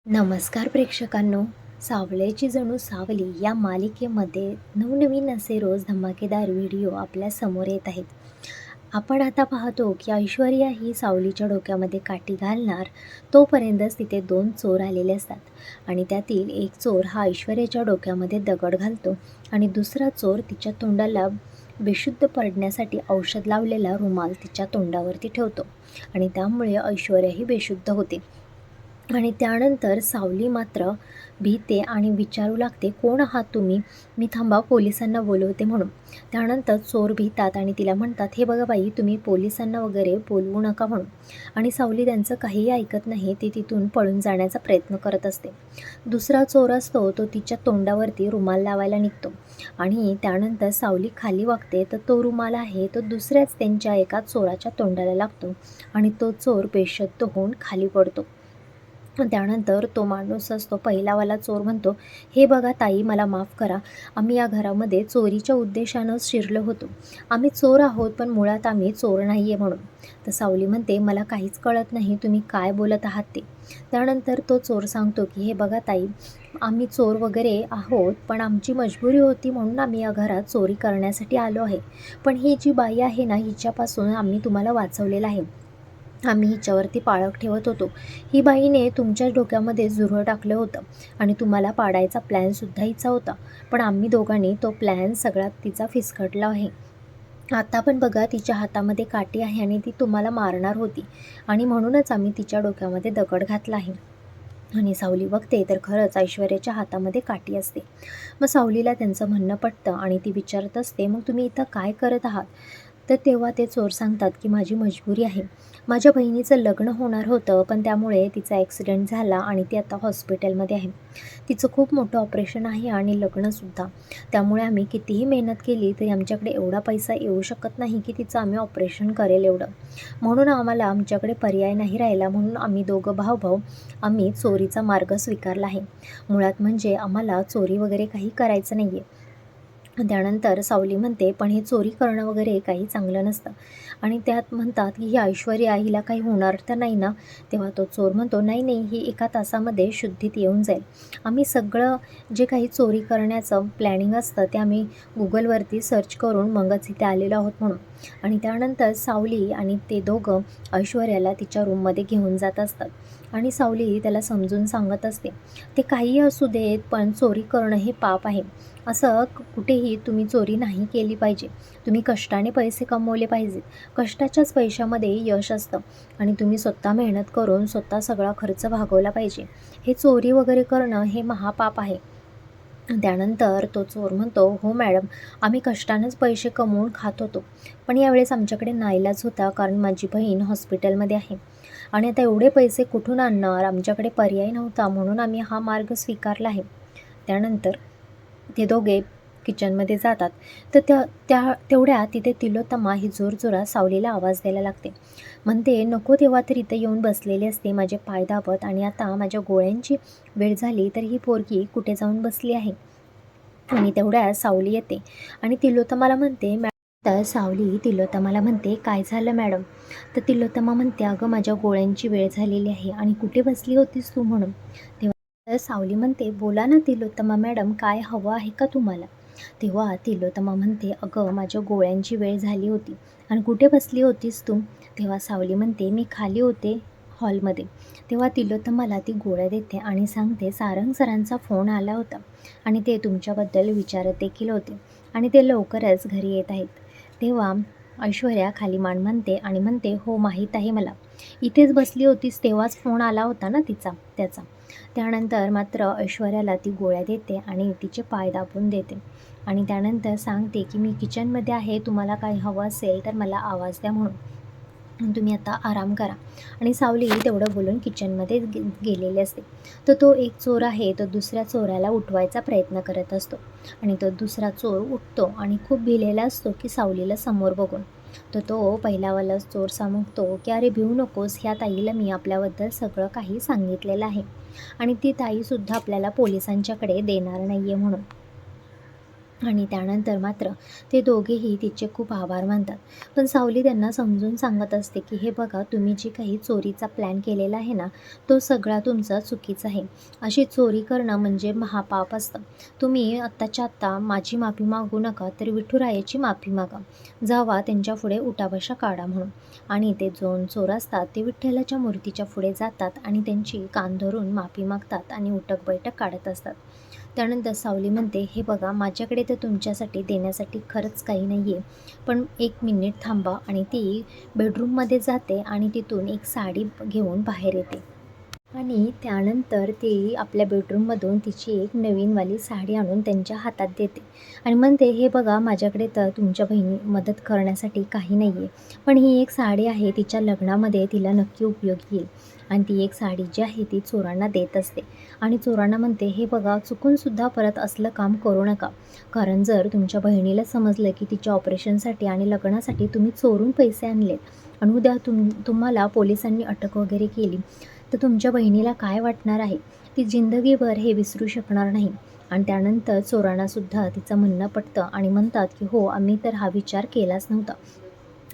नमस्कार प्रेक्षकांनो. सावळ्याची जणू सावली या मालिकेमध्ये नवनवीन असे रोज धमाकेदार व्हिडिओ आपल्या समोर येत आहेत. आपण आता पाहतो की ऐश्वर्या ही सावलीच्या डोक्यामध्ये काठी घालणार तोपर्यंतच तिथे दोन चोर आलेले असतात आणि त्यातील एक चोर हा ऐश्वर्याच्या डोक्यामध्ये दगड घालतो आणि दुसरा चोर तिच्या तोंडाला बेशुद्ध पडण्यासाठी औषध लावलेला रुमाल तिच्या तोंडावरती ठेवतो आणि त्यामुळे ऐश्वर्या ही बेशुद्ध होते. आणि त्यानंतर सावली मात्र भीते आणि विचारू लागते, कोण आहात तुम्ही? मी थांबा पोलिसांना बोलवते म्हणून. त्यानंतर चोर भीतात आणि तिला म्हणतात, हे बघा बाई, तुम्ही पोलिसांना वगैरे बोलवू नका म्हणून. आणि सावली त्यांचं काहीही ऐकत नाही. ती तिथून पळून जाण्याचा प्रयत्न करत असते. दुसरा चोर असतो तो तिच्या तोंडावरती रुमाल लावायला निघतो आणि त्यानंतर सावली खाली वागते तर तो रुमाल आहे तो दुसऱ्याच त्यांच्या एका चोराच्या तोंडाला लागतो आणि तो चोर बेशुद्ध होऊन खाली पडतो. त्यानंतर तो माणूस असतो पहिलावाला चोर म्हणतो, हे बघा ताई, मला माफ करा. आम्ही या घरामध्ये चोरीच्या उद्देशानंच शिरलो होतो. आम्ही चोर आहोत, पण मुळात आम्ही चोर नाही आहे म्हणून. तर सावली म्हणते, मला काहीच कळत नाही, तुम्ही काय बोलत आहात ते. त्यानंतर तो चोर सांगतो की हे बघा ताई, आम्ही चोर वगैरे आहोत, पण आमची मजबुरी होती म्हणून आम्ही या घरात चोरी करण्यासाठी आलो आहे. पण ही जी बाई आहे ना, हिच्यापासून आम्ही तुम्हाला वाचवलेलं आहे. आम्ही हिच्यावरती पाळत ठेवत होतो. ही बाईने तुमच्या डोक्यामध्ये झुरळ टाकलं होतं आणि तुम्हाला पाडायचा प्लॅनसुद्धा हिचा होता. पण आम्ही दोघांनी तो प्लॅन सगळा तिचा फिसकटला आहे. आता पण बघा, तिच्या हातामध्ये काठी आहे आणि ती तुम्हाला मारणार होती आणि म्हणूनच आम्ही तिच्या डोक्यामध्ये दगड घातला आहे. आणि सावली बघते तर खरंच ऐश्वर्याच्या हातामध्ये काठी असते. मग सावलीला त्यांचं म्हणणं पटतं आणि ती विचारत असते, मग तुम्ही इथं काय करत आहात? तर तेव्हा ते चोर सांगतात की माझी मजबुरी आहे. माझ्या बहिणीचं लग्न होणार होतं, पण त्यामुळे तिचा ॲक्सिडेंट झाला आणि ती आता हॉस्पिटलमध्ये आहे. तिचं खूप मोठं ऑपरेशन आहे आणि लग्नसुद्धा. त्यामुळे आम्ही कितीही मेहनत केली तरी आमच्याकडे एवढा पैसा येऊ शकत नाही की तिचं आम्ही ऑपरेशन करेल एवढं. म्हणून आम्हाला आमच्याकडे पर्याय नाही राहिला, म्हणून आम्ही दोघं भाऊ आम्ही चोरीचा मार्ग स्वीकारला आहे. मुळात म्हणजे आम्हाला चोरी वगैरे काही करायचं नाही आहे. त्यानंतर सावली म्हणते, पण हे चोरी करणं वगैरे काही चांगलं नसतं. आणि त्यात म्हणतात की ही ऐश्वर्या, हिला काही होणार तर नाही ना? तेव्हा तो चोर म्हणतो, नाही नाही, ही एका तासामध्ये शुद्धीत येऊन जाईल. आम्ही सगळं जे काही चोरी करण्याचं प्लॅनिंग असतं ते आम्ही गुगलवरती सर्च करून मगच इथे आलेलो आहोत म्हणून. आणि त्यानंतर सावली आणि ते दोघं ऐश्वर्याला तिच्या रूममध्ये घेऊन जात असतात आणि सावली त्याला समजून सांगत असते, ते काहीही असू देत, पण चोरी करणं हे पाप आहे. असं कुठेही तुम्ही चोरी नाही केली पाहिजे. तुम्ही कष्टाने पैसे कमवले पाहिजेत. कष्टाच्याच पैशामध्ये यश असतं आणि तुम्ही स्वतः मेहनत करून स्वतः सगळा खर्च भागवला पाहिजे. हे चोरी वगैरे करणं हे महापाप आहे. त्यानंतर तो चोर म्हणतो, हो मॅडम, आम्ही कष्टानेच पैसे कमवून खात होतो. पण यावेळेस आमच्याकडे नाईलाज होता, कारण माझी बहीण हॉस्पिटलमध्ये आहे आणि आता एवढे पैसे कुठून आणणार? आमच्याकडे पर्याय नव्हता, म्हणून आम्ही हा मार्ग स्वीकारला आहे. त्यानंतर ते दोघे किचनमध्ये जातात. तर त्या त्या तेवढ्या तिथे तिलोत्तमा ही जोरजोरात सावलीला आवाज द्यायला लागते. म्हणते, नको तेव्हा तर इथे येऊन बसलेली असते माझे पाय दाबत, आणि आता माझ्या गोळ्यांची वेळ झाली तर ही पोरगी कुठे जाऊन बसली आहे. आणि तेवढ्या सावली येते आणि तिलोत्तमाला म्हणते, तर सावली तिलोत्तमाला म्हणते, काय झालं मॅडम? तर तिलोत्तमा म्हणते, अगं माझ्या गोळ्यांची वेळ झालेली आहे आणि कुठे बसली होतीस तू म्हणून. तर सावली म्हणते, बोला ना तिलोत्तमा मॅडम, काय हवं आहे का तुम्हाला? तेव्हा तिलोत्तमा म्हणते, अगं माझ्या गोळ्यांची वेळ झाली होती आणि कुठे बसली होतीस तू? तेव्हा सावली म्हणते, मी खाली होते हॉलमध्ये. तेव्हा तिलोत्तमाला ती गोळ्या देते आणि सांगते, सारंग सरांचा फोन आला होता आणि ते तुमच्याबद्दल विचारत देखील होते आणि ते लवकरच घरी येत आहेत. तेव्हा ऐश्वर्या खाली मान म्हणते आणि म्हणते, हो माहीत आहे मला. इथेच बसली होतीस तेव्हाच फोन आला होता ना त्याचा. त्यानंतर मात्र ऐश्वर्याला ती गोळ्या देते आणि तिचे पाय दाबून देते आणि त्यानंतर सांगते की मी किचनमध्ये आहे, तुम्हाला काही हवं असेल तर मला आवाज द्या म्हणून तुम्ही आता आराम करा. आणि सावली तेवढं बोलून किचनमध्ये गेलेली असते. तर तो एक चोर आहे तो दुसऱ्या चोराला उठवायचा प्रयत्न करत असतो आणि तो दुसरा चोर उठतो आणि खूप भिलेला असतो की सावलीला समोर बघून. तर तो पहिलावाला चोर सांगतो की अरे भिवू नकोस, ह्या ताईला मी आपल्याबद्दल सगळं काही सांगितलेलं आहे आणि ती ताईसुद्धा आपल्याला पोलिसांच्याकडे देणार नाही आहे म्हणून. आणि त्यानंतर मात्र ते दोघेही तिचे खूप आभार मानतात. पण सावली त्यांना समजून सांगत असते, की "हे बघा, तुम्ही जी काही चोरीचा प्लॅन केलेला आहे ना, तो सगळा तुमचा चुकीचा आहे. अशी चोरी करणं म्हणजे महापाप असतं. तुम्ही आत्ताच्या आत्ता माझी माफी मागू नका, तर विठुरायाची माफी मागा. जावा त्यांच्यापुढे उठाबशा काढा" म्हणून. आणि ते 2 चोर असतात ते विठ्ठलाच्या मूर्तीच्या पुढे जातात आणि त्यांची कान धरून माफी मागतात आणि उठक-बैठक काढत असतात. त्यानंतर सावली म्हणते, "हे बघा, माझ्याकडे तर तुमच्यासाठी देण्यासाठी खरंच काही नाही आहे. पण 1 मिनिट थांबा." आणि ती बेडरूममध्ये जाते आणि तिथून एक साडी घेऊन बाहेर येते. आणि त्यानंतर ती आपल्या बेडरूममधून तिची एक नवीनवाली साडी आणून त्यांच्या हातात देते आणि म्हणते, "हे बघा, माझ्याकडे तर तुमच्या बहिणी मदत करण्यासाठी काही नाही आहे. पण ही एक साडी आहे, तिच्या लग्नामध्ये तिला नक्की उपयोगी येईल." आणि ती एक साडी जी आहे ती चोरांना देत असते आणि चोरांना म्हणते, "हे बघा, चुकूनसुद्धा परत असलं काम करू नका. कारण जर तुमच्या बहिणीला समजलं की तिच्या ऑपरेशनसाठी आणि लग्नासाठी तुम्ही चोरून पैसे आणलेत आणि उद्या तुम्हाला पोलिसांनी अटक वगैरे केली, तर तुमच्या बहिणीला काय वाटणार आहे? ती जिंदगीभर हे विसरू शकणार नाही." आणि त्यानंतर चोरांनासुद्धा तिचं म्हणणं पटतं आणि म्हणतात, की "हो, आम्ही तर हा विचार केलाच नव्हता.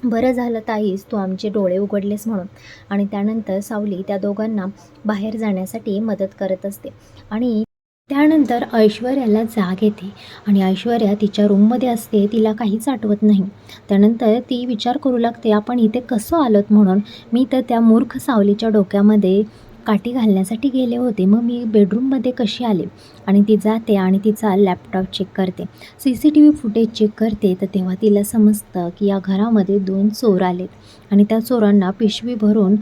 बरं झालं ताईच तू आमचे डोळे उघडलेस म्हणून." आणि त्यानंतर सावली त्या दोघांना बाहेर जाण्यासाठी मदत करत असते आणि त्यानंतर ऐश्वर्याला जाग येते आणि ऐश्वर्या तिच्या रूममध्ये असते. तिला काहीच आठवत नाही. त्यानंतर ती विचार करू लागते, आपण इथे कसं आलोत म्हणून. मी तर त्या मूर्ख सावलीच्या डोक्यामध्ये काठी घालण्यासाठी गेले होते. मग मी बेडरूममध्ये कशी आले? आणि ती जाते आणि तिचा लॅपटॉप चेक करते. CCTV फुटेज चेक करते. तर तेव्हा तिला समजतं, की या घरामध्ये 2 चोर आलेत आणि त्या चोरांना पिशवी भरून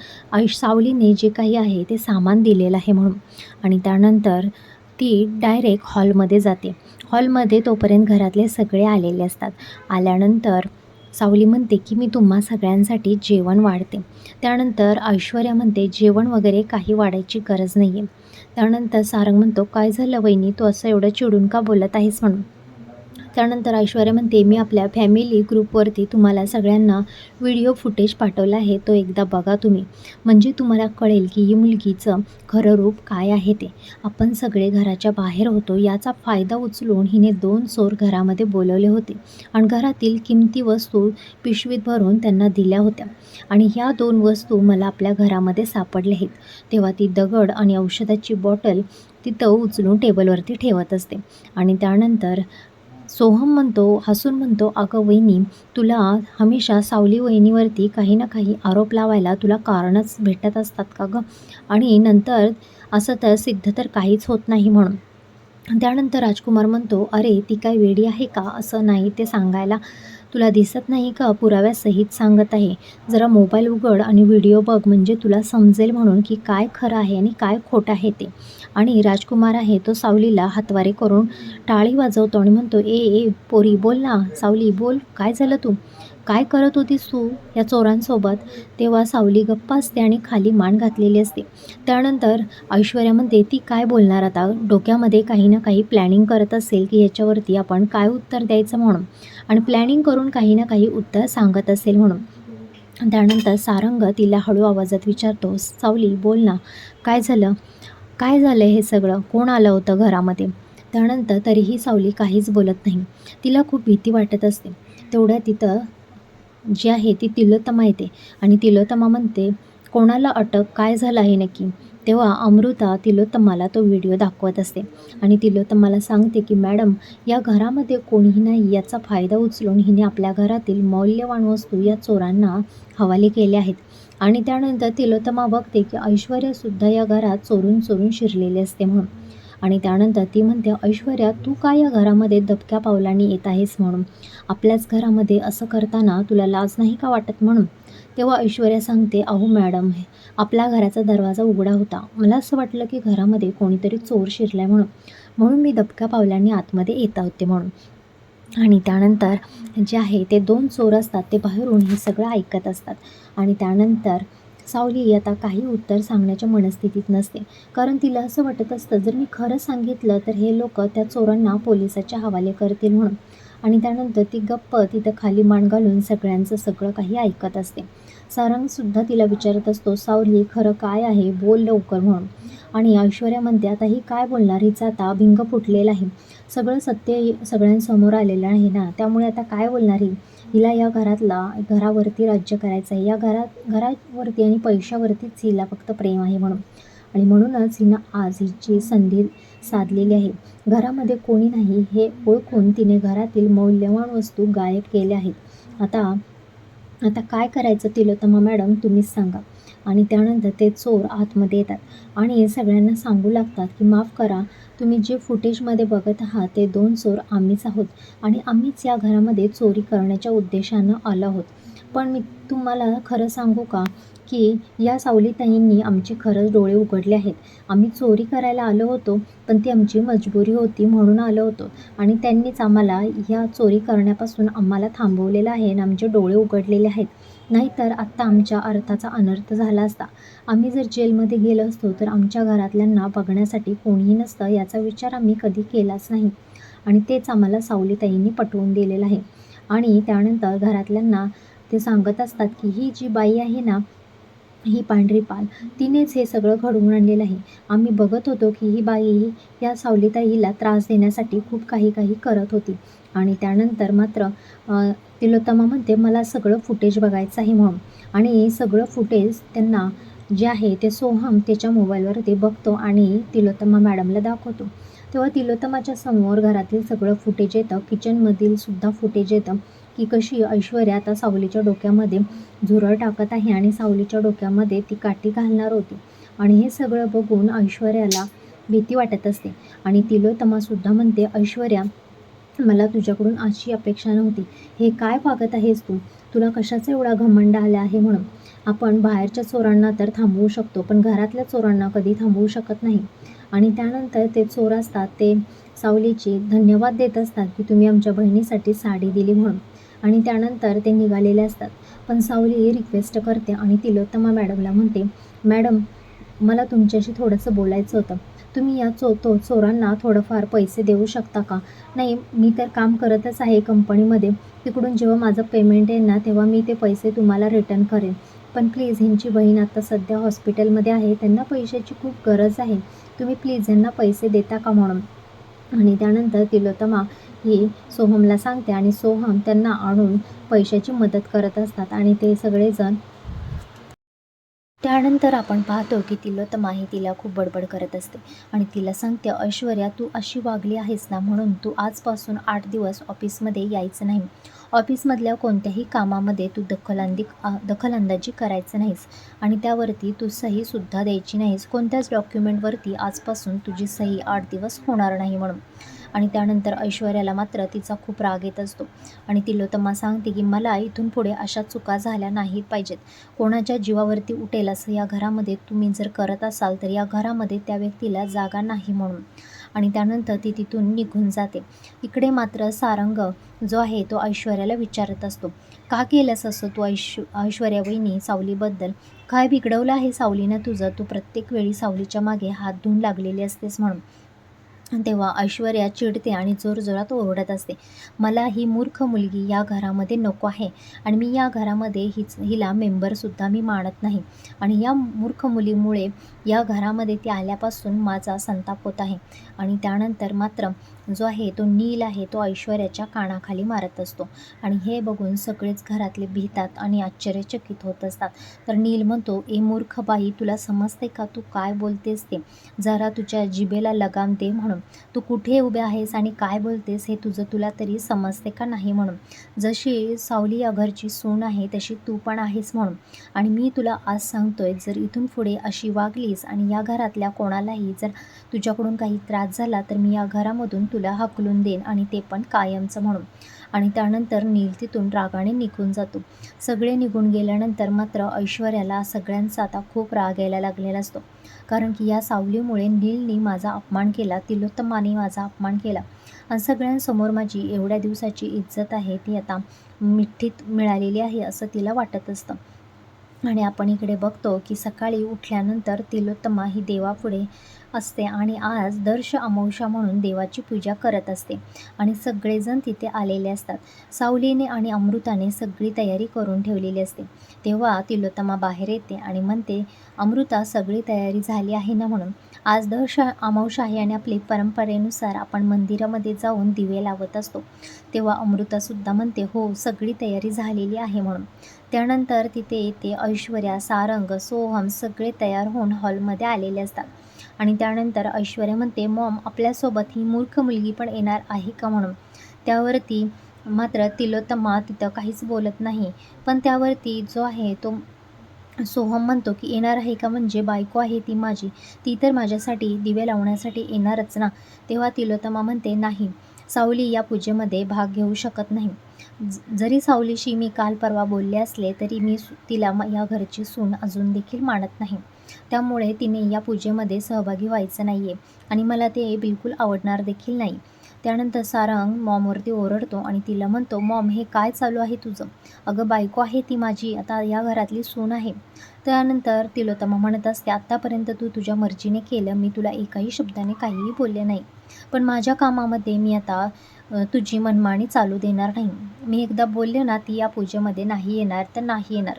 सावलीने जे काही आहे ते सामान दिलेलं आहे म्हणून. आणि त्यानंतर ती डायरेक्ट हॉलमध्ये जाते. हॉलमध्ये तोपर्यंत घरातले सगळे आलेले असतात. आल्यानंतर सावली म्हणते, की "मी तुम्हा सगळ्यांसाठी जेवण वाढते." त्यानंतर ऐश्वर्या म्हणते, "जेवण वगैरे काही वाढायची गरज नाही आहे." त्यानंतर सारंग म्हणतो, "काय झालं वहिनी, तू असं एवढं चिडून का बोलत आहेस?" म्हणून. त्यानंतर ऐश्वर्या म्हणते, "मी आपल्या फॅमिली ग्रुपवरती तुम्हाला सगळ्यांना व्हिडिओ फुटेज पाठवला आहे. तो एकदा बघा तुम्ही. म्हणजे तुम्हाला कळेल की ही मुलगीचं खरं रूप काय आहे ते. आपण सगळे घराच्या बाहेर होतो. याचा फायदा उचलून हिने 2 चोर घरामध्ये बोलवले होते आणि घरातील किमती वस्तू पिशवीत भरून त्यांना दिल्या होत्या आणि ह्या 2 वस्तू मला आपल्या घरामध्ये सापडल्या आहेत." तेव्हा ती दगड आणि औषधाची बॉटल तिथं उचलून टेबलवरती ठेवत असते आणि त्यानंतर सोहम म्हणतो, हसून म्हणतो, "अगं वहिनी, तुला हमेशा सावली वहिनीवरती काही ना काही आरोप लावायला तुला कारणच भेटत असतात का गं? आणि नंतर असं तर सिद्ध तर काहीच होत नाही म्हणून." त्यानंतर राजकुमार म्हणतो, "अरे, ती काय वेडी आहे का? असं नाही ते सांगायला. तुला दिसत नाही का? पुराव्यासहित सांगत आहे. जरा मोबाईल उघड आणि व्हिडिओ बघ, म्हणजे तुला समजेल म्हणून की काय खरं आहे आणि काय खोटं आहे ते." आणि राजकुमार आहे तो सावलीला हातवारे करून टाळी वाजवतो आणि म्हणतो, "ए ए पोरी, बोल ना. सावली बोल, काय झालं तू? काय करत होतीस तू या चोरांसोबत?" तेव्हा सावली गप्प असते आणि खाली मान घातलेली असते. त्यानंतर ऐश्वर्या म्हणते, ती काय बोलणार आता? डोक्यामध्ये काही ना काही प्लॅनिंग करत असेल की ह्याच्यावरती आपण काय उत्तर द्यायचं म्हणून आणि प्लॅनिंग करून काही ना काही उत्तर सांगत असेल म्हणून. त्यानंतर सारंग तिला हळू आवाजात विचारतो, "सावली बोल ना, काय झालं? काय झालं हे सगळं? कोण आलं होतं घरामध्ये?" त्यानंतर तरीही सावली काहीच बोलत नाही. तिला खूप भीती वाटत असते. तेवढ्या तिथं जी आहे ती तिलोत्तमा येते आणि तिलोत्तमा म्हणते, "कोणाला अटक? काय झालं आहे नक्की?" तेव्हा अमृता तिलोत्तमाला तो व्हिडिओ दाखवत असते आणि तिलोत्तमाला सांगते, की "मॅडम, या घरामध्ये कोणीही नाही. याचा फायदा उचलून हिने आपल्या घरातील मौल्यवान वस्तू या चोरांना हवाले केल्या आहेत." आणि त्यानंतर तिलोत्तमा बघते, की ऐश्वर्यासुद्धा या घरात चोरून चोरून शिरलेली असते म्हणून. आणि त्यानंतर ती म्हणते, "ऐश्वर्या, तू का या घरामध्ये दबक्या पावलांनी येत आहेस म्हणून? आपल्याच घरामध्ये असं करताना तुला लाज नाही का वाटत म्हणून?" तेव्हा ऐश्वर्या सांगते, "अहो मॅडम, आपल्या घराचा दरवाजा उघडा होता. मला असं वाटलं की घरामध्ये कोणीतरी चोर शिरलाय म्हणून. म्हणून मी दबक्या पावलांनी आतमध्ये येत होते म्हणून." आणि त्यानंतर जे आहे ते 2 चोर असतात ते बाहेरून हे सगळं ऐकत असतात आणि त्यानंतर सावली आता काही उत्तर सांगण्याच्या मनस्थितीत नसते. कारण तिला असं वाटत असतं, जर मी खरं सांगितलं तर हे लोकं त्या चोरांना पोलिसाच्या हवाले करतील म्हणून. आणि त्यानंतर ती गप्प तिथं खाली मान घालून सगळ्यांचं सगळं काही ऐकत असते. सारंगसुद्धा तिला विचारत असतो, सावली खरं काय आहे बोल लवकर म्हणून. आणि ऐश्वर्या म्हणते, आता ही काय बोलणार, हिचा आता भिंग फुटलेला आहे, सगळं सत्य सगळ्यांसमोर आलेलं आहे ना, त्यामुळे आता काय बोलणार ही. हिला या घरावरती राज्य करायचं आहे, या घरावरती आणि पैशावरतीच हिला फक्त प्रेम आहे म्हणून. आणि म्हणूनच हिनं आज हिची संधी साधलेली आहे. घरामध्ये कोणी नाही हे ओळखून तिने घरातील मौल्यवान वस्तू गायब केल्या आहेत. आता आता काय करायचं तिलोत्तमा मॅडम तुम्हीच सांगा. आणि त्यानंतर ते चोर आतमध्ये येतात आणि सगळ्यांना सांगू लागतात की माफ करा, तुम्ही जे फुटेजमध्ये बघत आहात ते 2 चोर आम्हीच आहोत आणि आम्हीच या घरामध्ये चोरी करण्याच्या उद्देशानं आलो आहोत. पण मी तुम्हाला खरं सांगू का, की या सावलीताईंनी आमचे खरंच डोळे उघडले आहेत. आम्ही चोरी करायला आलो होतो, पण ती आमची मजबुरी होती म्हणून आलो होतो आणि त्यांनीच आम्हाला या चोरी करण्यापासून आम्हाला थांबवलेलं आहे आणि आमचे डोळे उघडलेले आहेत. नाहीतर आत्ता आमच्या अर्थाचा अनर्थ झाला असता. आम्ही जर जेलमध्ये गेलो असतो तर आमच्या घरातल्यांना बघण्यासाठी कोणीही नसतं याचा विचार आम्ही कधी केलाच नाही. आणि तेच आम्हाला सावलीताईंनी पटवून दिलेलं आहे. आणि त्यानंतर घरातल्यांना ते सांगत असतात की ही जी बाई आहे ना, ही पांढरी पाल, तिनेच हे सगळं घडवून आणलेलं आहे. आम्ही बघत होतो की ही बाई या सावलीताईला त्रास देण्यासाठी खूप काही करत होती. आणि त्यानंतर मात्र तिलोत्तमा म्हणते मला सगळं फुटेज बघायचं आहे म्हणून. आणि सगळं फुटेज त्यांना जे आहे ते सोहम त्याच्या मोबाईलवर ते बघतो आणि तिलोत्तमा मॅडमला दाखवतो. तेव्हा तिलोत्तमाच्या समोर घरातील सगळं फुटेज येतं, किचनमधील सुद्धा फुटेज येतं की कशी ऐश्वर्या आता सावलीच्या डोक्यामध्ये झुरळ टाकत आहे आणि सावलीच्या डोक्यामध्ये ती काठी घालणार होती. आणि हे सगळं बघून ऐश्वर्याला भीती वाटत असते. आणि तिलोत्तमासुद्धा म्हणते, ऐश्वर्या मला तुझ्याकडून अशी अपेक्षा नव्हती. हे काय वागत आहेस तू? तुला कशाचा एवढा घमंड आला आहे म्हणून. आपण बाहेरच्या चोरांना तर थांबवू शकतो, पण घरातल्या चोरांना कधी थांबवू शकत नाही. आणि त्यानंतर ते चोर असतात ते सावलीची धन्यवाद देत असतात की तुम्ही आमच्या बहिणीसाठी साडी दिली म्हणून. आणि त्यानंतर ते निघालेले असतात. पण सावली रिक्वेस्ट करते आणि तिलोत्तमा मॅडमला म्हणते, मॅडम मला तुमच्याशी थोडंसं बोलायचं होतं. तुम्ही या चोरांना थोडंफार पैसे देऊ शकता का? नाही, मी तर काम करतच आहे कंपनीमध्ये. तिकडून जेव्हा माझं पेमेंट येईल ना, तेव्हा मी ते पैसे तुम्हाला रिटर्न करेन. पण प्लीज ह्यांची बहीण आता सध्या हॉस्पिटलमध्ये आहे. त्यांना पैशाची खूप गरज आहे. तुम्ही प्लीज यांना पैसे देता का म्हणून. आणि त्यानंतर तिलोत्तमा ही सोहमला सांगते आणि सोहम त्यांना आणून पैशाची मदत करत असतात आणि ते सगळेजण त्यानंतर आपण पाहतो की तिलोत्तमा ही तिला खूप बडबड करत असते आणि तिला सांगते, ऐश्वर्या तू अशी वागली आहेस ना, म्हणून तू आजपासून 8 दिवस ऑफिसमध्ये यायचं नाही. ऑफिसमधल्या कोणत्याही कामामध्ये तू दखलंदाजी करायचं नाहीस आणि त्यावरती तू सहीसुद्धा द्यायची नाहीस. कोणत्याच डॉक्युमेंटवरती आजपासून तुझी सही 8 दिवस होणार नाही म्हणून. आणि त्यानंतर ऐश्वर्याला मात्र तिचा खूप राग येत असतो आणि तिलोत्तमा सांगते की मला इथून पुढे अशा चुका झाल्या नाहीत पाहिजेत. कोणाच्या जीवावरती उठेल असं या घरामध्ये तुम्ही जर करत असाल तर या घरामध्ये त्या व्यक्तीला जागा नाही म्हणून. आणि त्यानंतर ती तिथून निघून जाते. इकडे मात्र सारंग जो आहे तो ऐश्वर्याला विचारत असतो, का केलंस असं तू ऐश्वर्या वहिनी सावलीबद्दल? काय बिघडवलं आहे सावलीनं तुझं? तू प्रत्येक वेळी सावलीच्या मागे हात धुवून लागलेली असतेस म्हणून. तेव्हा ऐश्वर्या चिडते आणि जोरजोरात ओरडत असते, मला ही मूर्ख मुलगी या घरामध्ये नको आहे आणि मी या घरामध्ये हिला मेंबरसुद्धा मी मानत नाही. आणि या मूर्ख मुलीमुळे या घरामध्ये ती आल्यापासून माझा संताप होत आहे. आणि त्यानंतर मात्र जो आहे तो नील आहे तो ऐश्वर्याच्या कानाखाली मारत असतो आणि हे बघून सगळेच घरातले भीतात आणि आश्चर्यचकित होत असतात. तर नील म्हणतो, ए मूर्ख बाई, तुला समजते का तू काय बोलतेस ते? जरा तुझ्या जिभेला लगाम दे म्हणून. तू कुठे उभे आहेस आणि काय बोलतेस हे तुला तरी समजते का नाही म्हणून. जशी सावली या घरची सून आहे तशी तू पण आहेस म्हणून. आणि मी तुला आज सांगतोय, जर इथून पुढे अशी वागलीस आणि या घरातल्या कोणालाही जर तुझ्याकडून काही त्रास झाला तर मी या घरामधून तुला हाकलून देईन आणि ते पण कायमचं म्हणून. आणि त्यानंतर नील तिथून रागाने निघून जातो. सगळे निघून गेल्यानंतर मात्र ऐश्वर्याला सगळ्यांचा आता खूप राग यायला लागलेला असतो. कारण की या सावलीमुळे नीलनी माझा अपमान केला, तिलोत्तमाने माझा अपमान केला आणि सगळ्यांसमोर माझी एवढ्या दिवसाची इज्जत आहे ती आता मिठीत मिळालेली आहे असं तिला वाटत असतं. आणि आपण इकडे बघतो की सकाळी उठल्यानंतर तिलोत्तमा ही देवापुढे असते आणि आज दर्श अमावस्या म्हणून देवाची पूजा करत असते आणि सगळेजण तिथे आलेले असतात. सावलीने आणि अमृताने सगळी तयारी करून ठेवलेली असते. तेव्हा तिलोत्तमा बाहेर येते आणि म्हणते, अमृता सगळी तयारी झाली आहे ना? म्हणून आज दर्श अमावस्या आहे आणि आपली परंपरेनुसार आपण मंदिरामध्ये जाऊन दिवे लावत असतो. तेव्हा अमृतासुद्धा म्हणते, हो सगळी तयारी झालेली आहे म्हणून. त्यानंतर तिथे येते ऐश्वर्या, सारंग, सोहम सगळे तयार होऊन हॉलमध्ये आलेले असतात आणि त्यानंतर ऐश्वर्या म्हणते, मॉम आपल्यासोबत ही मूर्ख मुलगी पण येणार आहे का? म्हणून. त्यावरती मात्र तिलोत्तमा तिथं काहीच बोलत नाही. पण त्यावरती जो आहे तो सोहम म्हणतो की येणार आहे का, म्हणजे बायको आहे ती माझी, ती तर माझ्यासाठी दिवे लावण्यासाठी येणारच ना. तेव्हा तिलोत्तमा म्हणते, नाही सावली या पूजेमध्ये भाग घेऊ शकत नाही. जरी सावलीशी मी काल परवा बोलले असले तरी मी तिला या घरची सून अजून देखील मानत नाही. त्यामुळे तिने या पूजेमध्ये सहभागी व्हायचं नाही आहे आणि मला ते बिलकुल आवडणार देखील नाही. त्यानंतर सारंग मॉमवरती ओरडतो आणि तिला म्हणतो, मॉम हे काय चालू आहे तुझं? अगं बायको आहे ती माझी, आता या घरातली सून आहे. त्यानंतर तिलोत्तमा म्हणत असते, आत्तापर्यंत तू तुझ्या मर्जीने केलं, मी तुला एकाही शब्दाने काहीही बोलले नाही. पण माझ्या कामामध्ये मी आता तुझी मनमानी चालू देणार नाही. मी एकदा बोलले ना ती या पूजेमध्ये नाही येणार तर नाही येणार.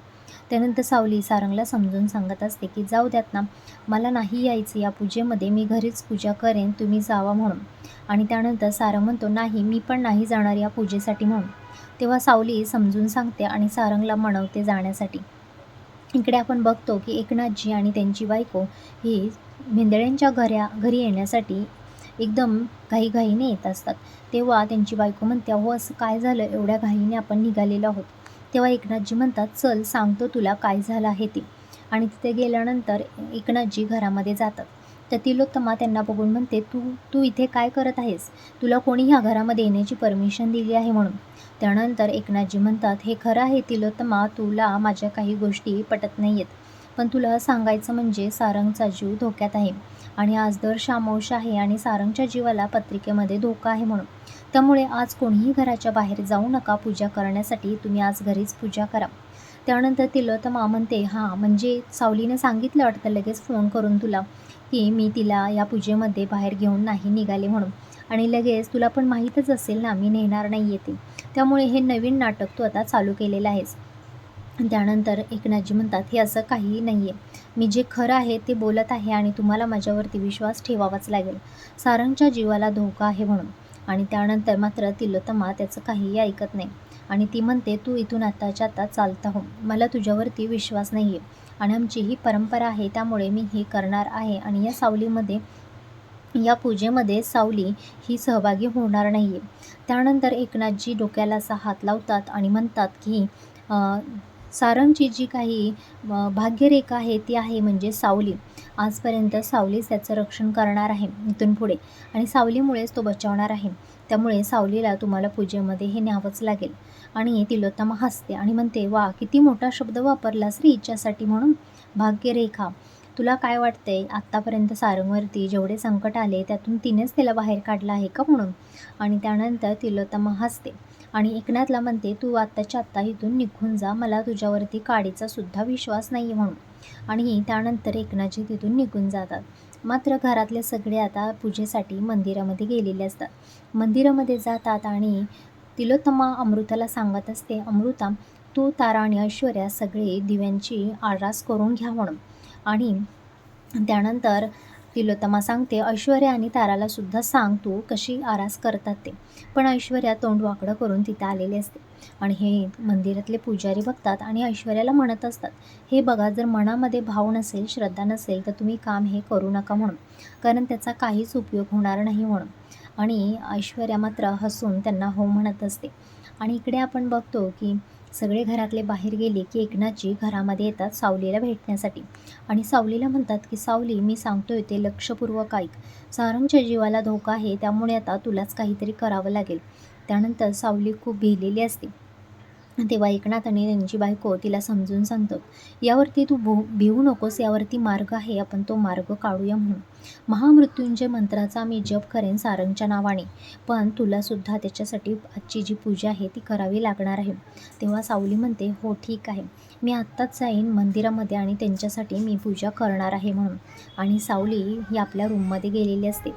त्यानंतर सावली सारंगला समजून सांगत असते की जाऊ द्यात ना, मला नाही यायचं या पूजेमध्ये, मी घरीच पूजा करेन, तुम्ही जावा म्हणून. आणि त्यानंतर सारंग म्हणतो, नाही मी पण नाही जाणार या पूजेसाठी म्हणून. तेव्हा सावली समजून सांगते आणि सारंगला मनवते जाण्यासाठी. इकडे आपण बघतो की एकनाथजी आणि त्यांची बायको ही भेंदळ्यांच्या घरी येण्यासाठी एकदम घाईघाईने येत असतात. तेव्हा त्यांची बायको म्हणते, अहो असं काय झालं, एवढ्या घाईने आपण निघालेलो आहोत. तेव्हा एकनाथजी म्हणतात, चल सांगतो तुला काय झालं आहे ते. आणि तिथे गेल्यानंतर एकनाथजी घरामध्ये जातात. तर तिलोत्तमा त्यांना बघून म्हणते, तू तू इथे काय करत आहेस? तुला कोणी ह्या घरामध्ये येण्याची परमिशन दिली आहे म्हणून. त्यानंतर एकनाथजी म्हणतात, हे खरं आहे तिलोत्तमा, तुला माझ्या काही गोष्टी पटत नाही आहेत. पण तुला सांगायचं म्हणजे सारंगचा जीव धोक्यात आहे आणि आज दर्श अमावस्या आहे आणि सारंगच्या जीवाला पत्रिकेमध्ये धोका आहे म्हणून. त्यामुळे आज कोणीही घराच्या बाहेर जाऊ नका पूजा करण्यासाठी, तुम्ही आज घरीच पूजा करा. त्यानंतर तिलोत्तमा म्हणते, हां म्हणजे सावलीने सांगितलं वाटतं लगेच फोन करून तुला की मी तिला या पूजेमध्ये बाहेर घेऊन नाही निघाले म्हणून. आणि लगेच तुला पण माहीतच असेल ना मी नेणार नाही येते. त्यामुळे हे नवीन नाटक तू आता चालू केलेलं आहेस. त्यानंतर एकनाथजी म्हणतात, हे असं काहीही नाही आहे, मी जे खरं आहे ते बोलत आहे आणि तुम्हाला माझ्यावरती विश्वास ठेवावाच लागेल. सारंगच्या जीवाला धोका आहे म्हणून. आणि त्यानंतर मात्र तिलोत्तमा त्याचं काहीही ऐकत नाही आणि ती म्हणते, तू इथून आत्ताच्या आता चालता हो, मला तुझ्यावरती विश्वास नाही आहे आणि आमची ही परंपरा आहे त्यामुळे मी हे करणार आहे आणि या पूजेमध्ये सावली ही सहभागी होणार नाही आहे. त्यानंतर एकनाथजी डोक्याला असा हात लावतात आणि म्हणतात की सारंगची जी काही भाग्यरेखा आहे ती आहे म्हणजे सावली. आजपर्यंत सावलीच त्याचं रक्षण करणार आहे इथून पुढे आणि सावलीमुळेच तो बचावणार आहे. त्यामुळे सावलीला तुम्हाला पूजेमध्ये हे न्यावंच लागेल. आणि तिलोत्तमा हसते आणि म्हणते, वा किती मोठा शब्द वापरलास रे हिच्यासाठी म्हणून, भाग्यरेखा. तुला काय वाटतंय, आत्तापर्यंत सारंगवरती जेवढे संकट आले त्यातून तिनेच त्याला बाहेर काढलं आहे का म्हणून. आणि त्यानंतर तिलोत्तमा हसते आणि एकनाथला म्हणते, तू आत्ताच्या आत्ता इथून निघून जा, मला तुझ्यावरती काडीचा सुद्धा विश्वास नाही आहे म्हणून. आणि त्यानंतर एकनाथजी तिथून निघून जातात. मात्र घरातले सगळे आता पूजेसाठी मंदिरामध्ये गेलेले असतात. मंदिरामध्ये जातात आणि तिलोत्तमा अमृताला सांगत असते, अमृता तू, तारा आणि ऐश्वर्या सगळे दिव्यांची आरास करून घ्या म्हणून. आणि त्यानंतर तिलोत्तमा सांगते, ऐश्वर्या आणि ताराला सुद्धा सांग तू कशी आरास करतात ते. पण ऐश्वर्या तोंड वाकडं करून तिथे आलेली असते आणि हे मंदिरातले पुजारी बघतात आणि ऐश्वर्याला म्हणत असतात, हे बघा जर मनामध्ये भाव नसेल, श्रद्धा नसेल तर तुम्ही काम हे करू नका म्हणून, कारण त्याचा काहीच उपयोग होणार नाही म्हणून. आणि ऐश्वर्या मात्र हसून त्यांना हो म्हणत असते. आणि इकडे आपण बघतो की सगळे घरातले बाहेर गेले की एकनाथजी घरामध्ये येतात सावलीला भेटण्यासाठी आणि सावलीला म्हणतात की सावली, मी सांगतोय ते लक्षपूर्वक ऐक, सारंगच्या जीवाला धोका आहे त्यामुळे आता तुलाच काहीतरी करावं लागेल. त्यानंतर सावली खूप भिलेली असते तेव्हा एकनाथ आणि त्यांची बायको तिला समजून सांगतात, यावरती तू भिवू नकोस, यावरती मार्ग आहे, आपण तो मार्ग काढूया म्हणून. महामृत्युंजय मंत्राचा मी जप करेन सारंगच्या नावाने, पण तुलासुद्धा त्याच्यासाठी आजची जी पूजा आहे ती करावी लागणार आहे. तेव्हा सावली म्हणते, हो ठीक आहे, मी आत्ताच जाईन मंदिरामध्ये आणि त्यांच्यासाठी मी पूजा करणार आहे म्हणून. आणि सावली ही आपल्या रूममध्ये गेलेली असते.